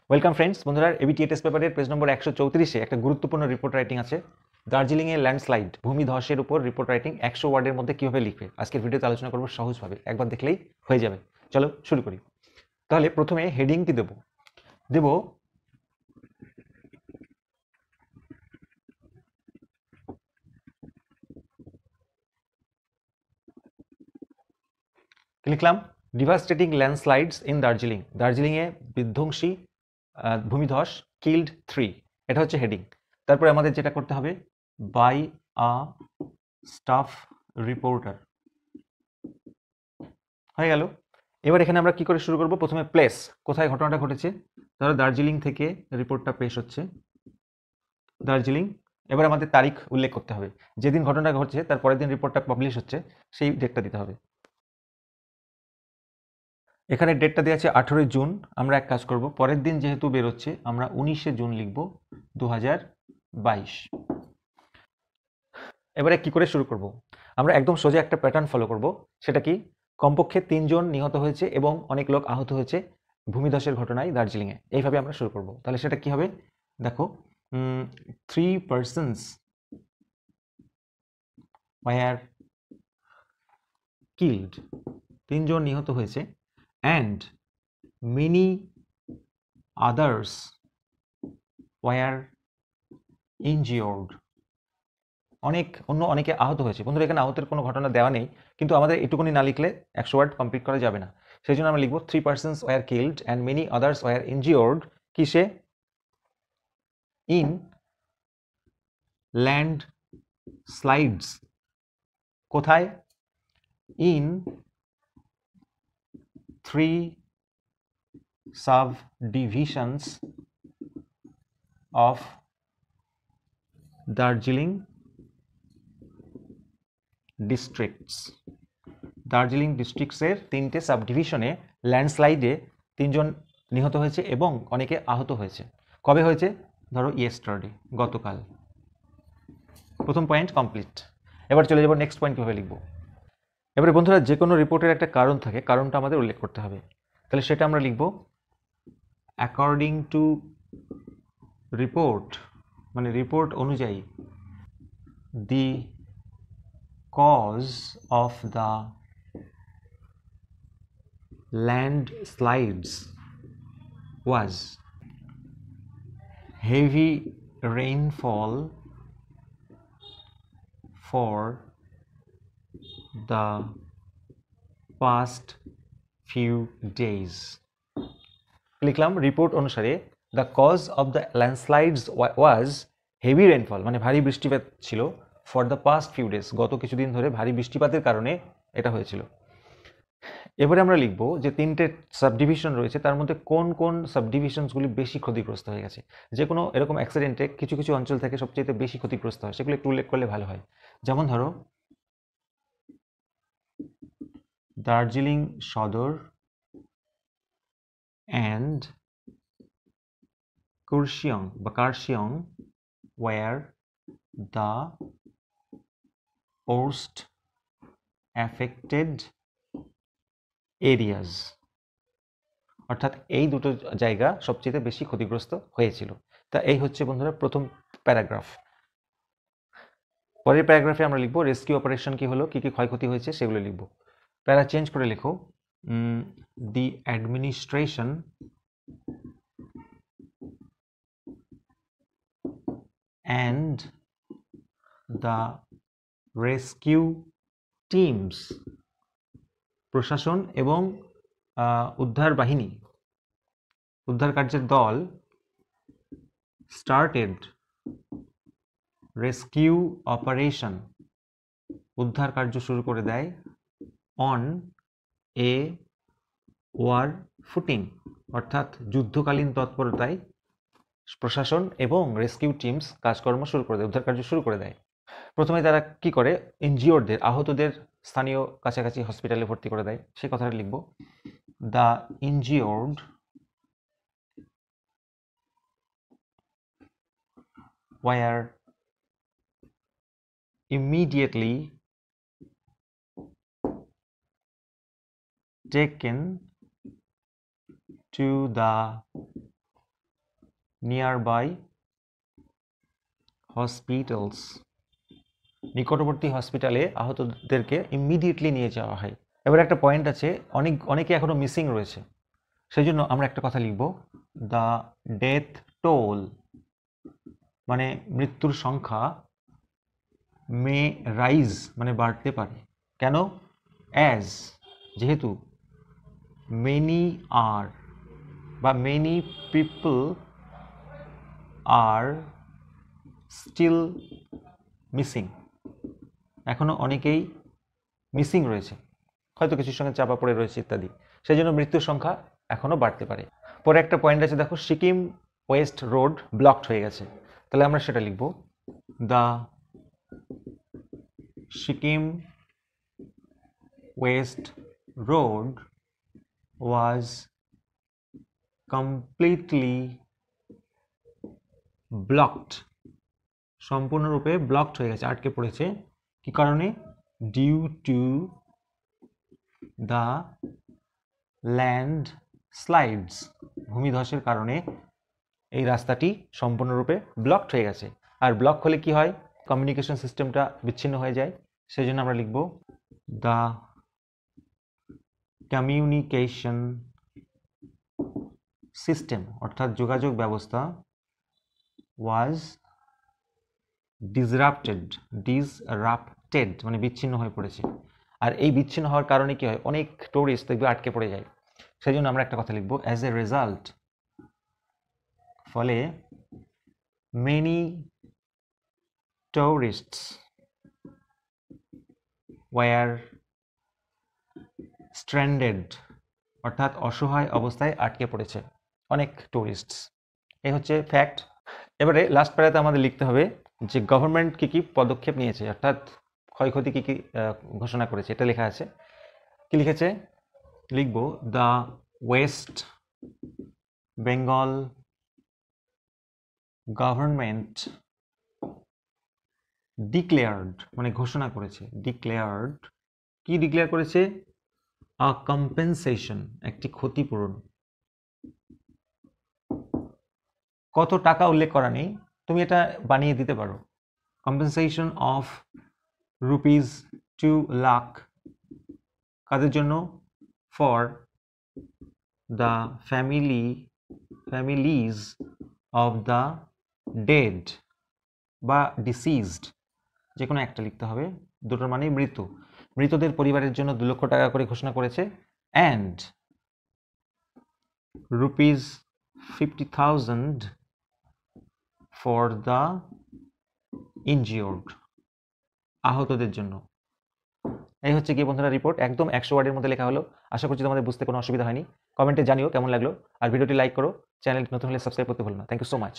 Welcome friends, বন্ধুরা ABT test পেপারের page নম্বর 134-এ একটা গুরুত্বপূর্ণ রিপোর্ট রাইটিং আছে। দার্জিলিংয়ে ল্যান্ডস্লাইড, ভূমিধসের উপর রিপোর্ট রাইটিং 100 ওয়ার্ডের মধ্যে কীভাবে লিখবে আজকের ভিডিওতে আলোচনা করবো সহজভাবে, একবার দেখলেই হয়ে যাবে। চলো শুরু করি। তাহলে প্রথমে হেডিং কি দেব? লিখলাম ডিভাস্টেটিং ল্যান্ডস্লাইডস ইন দার্জিলিং। দার্জিলিংয়ে বিধ্বংসী ভূমিধস, কিল্ড 3, এটা হচ্ছে হেডিং। তারপরে আমাদের যেটা করতে হবে, বাই আ স্টাফ রিপোর্টার, হয়ে গেল। এবার এখানে আমরা কি করে শুরু করব? প্রথমে প্লেস, কোথায় ঘটনাটা ঘটেছে। ধরো দার্জিলিং থেকে রিপোর্টটা পেশ হচ্ছে, দার্জিলিং। এবার আমাদের তারিখ উল্লেখ করতে হবে, যেদিন ঘটনাটা ঘটছে তার পরের দিন রিপোর্টটা পাবলিশ হচ্ছে, সেই ডেটটা দিতে হবে। এখানে ডেটটা দেওয়া আছে 18 জুন। আমরা এক কাজ করব, পরের দিন যেহেতু বেরোচ্ছে আমরা 19 জুন লিখব 2022। এবারে কি করে শুরু করব? আমরা একদম সোজা একটা প্যাটার্ন ফলো করব। সেটা কি? কমপক্ষে 3 জন নিহত হয়েছে এবং অনেক লোক আহত হয়েছে ভূমিধসের ঘটনায় দার্জিলিংয়ে, এইভাবে আমরা শুরু করব। তাহলে সেটা কি হবে? দেখো, 3 persons were killed, 3 জন নিহত হয়েছে, and many others were injured, অনেকে আহত হয়েছে। বন্ধুরা এখানে আহতের কোনো ঘটনা দেওয়া নেই, কিন্তু আমাদের এটুকুনি না লিখলে 100 ওয়ার্ড কমপ্লিট করা যাবে না। সেই জন্য আমরা লিখব 3 persons were killed and many others were injured। কিসে? In landslides. কোথায়? In 3 subdivisions of Darjeeling districts. Darjeeling ডিস্ট্রিক্টসের 3টে সাবডিভিশনে ল্যান্ডস্লাইডে 3 জন নিহত হয়েছে এবং অনেকে আহত হয়েছে। কবে হয়েছে? ধরো ইয়েস্টারডে, গতকাল। প্রথম পয়েন্ট কমপ্লিট। এবার চলে যাব নেক্সট পয়েন্ট কীভাবে লিখব। এবারে বন্ধুরা যে কোনো রিপোর্টের একটা কারণ থাকে, কারণটা আমাদের উল্লেখ করতে হবে। তাহলে সেটা আমরা লিখব অ্যাকর্ডিং টু রিপোর্ট, মানে রিপোর্ট অনুযায়ী, the cause of the landslides was heavy rainfall for the past few days। লিখলাম রিপোর্ট অনুসারে the cause of the landslides was heavy rainfall, মানে ভারী বৃষ্টিপাত ছিল, for the past few days, গত কিছুদিন ধরে ভারী বৃষ্টিপাতের কারণে এটা হয়েছিল। এবারে আমরা লিখব যে 3টে সাবডিভিশন রয়েছে, তার মধ্যে কোন কোন সাবডিভিশনসগুলি বেশি ক্ষতিগ্রস্ত হয়ে গেছে। যে কোনো এরকম অ্যাক্সিডেন্টে কিছু কিছু অঞ্চল থেকে সবচেয়ে বেশি ক্ষতিগ্রস্ত হয়, সেগুলো একটু উল্লেখ করলে ভালো হয়। যেমন ধরো দার্জিলিং সদর অ্যান্ড কুর্শিয়ং বা Kurseong were the worst affected areas. অর্থাৎ এই দুটো জায়গা সবচেয়ে বেশি ক্ষতিগ্রস্ত হয়েছিল। তা এই হচ্ছে বন্ধুরা প্রথম প্যারাগ্রাফ। পরের প্যারাগ্রাফে আমরা লিখব রেস্কিউ অপারেশন কি হলো, কি কি ক্ষয়ক্ষতি হয়েছে সেগুলো লিখব। প্যারা চেঞ্জ করে লেখো দি administration and the rescue teams, প্রশাসন এবং উদ্ধার বাহিনী, উদ্ধার কার্যের দল, স্টার্টেড রেস্কিউ অপারেশন, উদ্ধার কার্য শুরু করে দেয়, অন এ ওয়ার ফুটিং, অর্থাৎ যুদ্ধকালীন তৎপরতায় প্রশাসন এবং রেস্কিউ টিমস কাজকর্ম শুরু করে দেয়, উদ্ধার কার্য শুরু করে দেয়। প্রথমে তারা কি করে? ইনজিওরদের, আহতদের স্থানীয় কাছাকাছি হসপিটালে ভর্তি করে দেয়, সেই কথাটা লিখব। The injured were immediately taken to the nearby hospitals, নিকটবর্তী হসপিটালে আহতদেরকে ইমিডিয়েটলি নিয়ে যাওয়া হয়। এবার একটা পয়েন্ট আছে, অনেকে এখনো মিসিং রয়েছে, সেই জন্য আমরা একটা কথা লিখব, দ্য ডেথ টোল, মানে মৃত্যুর সংখ্যা, মে রাইজ মানে বাড়তে পারে। কেন? অ্যাজ, যেহেতু, মেনি আর বা মেনি পিপল আর স্টিল মিসিং, এখনো অনেকেই মিসিং রয়েছে, হয়তো কিছুর সঙ্গে চাপা পড়ে রয়েছে ইত্যাদি, সেই জন্য মৃত্যুর সংখ্যা এখনো বাড়তে পারে। পরে একটা পয়েন্ট আছে দেখো, সিকিম ওয়েস্ট রোড ব্লকড হয়ে গেছে, তাহলে আমরা সেটা লিখব, the Sikkim west road was completely blocked, সম্পূর্ণরূপে ব্লকড হয়ে গেছে, আটকে পড়েছে। কি কারণে? Due to the landslides, ভূমিধসের কারণে এই রাস্তাটি সম্পূর্ণরূপে ব্লকড হয়ে গেছে। আর ব্লক হলে কি হয়? কমিউনিকেশন সিস্টেমটা বিচ্ছিন্ন হয়ে যায়, সেই জন্য আমরা লিখব, দ্য কমিউনিকেশন সিস্টেম, অর্থাৎ যোগাযোগ ব্যবস্থা, ওয়াজ ডিসরাপ্টেড মানে বিচ্ছিন্ন হয়ে পড়েছে। আর এই বিচ্ছিন্ন হওয়ার কারণে কি হয়? অনেক টুরিস্ট দেখবে আটকে পড়ে যায়, সেই জন্য আমরা একটা কথা লিখব, অ্যাজ এ রেজাল্ট, ফলে মেনি টুরিস্টস ওয়ার স্ট্র্যান্ডেড, অর্থাৎ অসহায় অবস্থায় আটকে পড়েছে অনেক টুরিস্টস। এই হচ্ছে ফ্যাক্ট। এবারে লাস্ট প্যারাতে আমাদের লিখতে হবে যে গভর্নমেন্ট কী কী পদক্ষেপ নিয়েছে, অর্থাৎ ক্ষয়ক্ষতি কী কী ঘোষণা করেছে, এটা লেখা আছে। কি লিখেছে? লিখব, the West Bengal government declared মানে ঘোষণা করেছে, ডিক্লেয়ার্ড, কি ডিক্লেয়ার করেছে? আ কম্পেনসেশন, একটি ক্ষতিপূরণ। কত টাকা উল্লেখ করা নেই, তুমি এটা বানিয়ে দিতে পারো। কম্পেনসেশন অফ ₹2 লাখ, কাদের জন্য? For the families of the dead বা ডিসিজড, যে কোনো একটা লিখতে হবে, দুটোর মানেই মৃতদের পরিবারের জন্য 2 লক্ষ টাকা করে ঘোষণা করেছে। অ্যান্ড ₹50,000 ফর দ্য ইনজিওর্ড, আহতদের জন্য। এই হচ্ছে কি বন্ধুরা রিপোর্ট, একদম 100 ওয়ার্ডের মধ্যে লেখা হলো। আশা করছি তোমাদের বুঝতে কোনো অসুবিধা হয়নি। কমেন্টে জানিও কেমন লাগলো, আর ভিডিওটি লাইক করো, চ্যানেল নতুন হলে সাবস্ক্রাইব করতে ভুলো না। Thank you so much.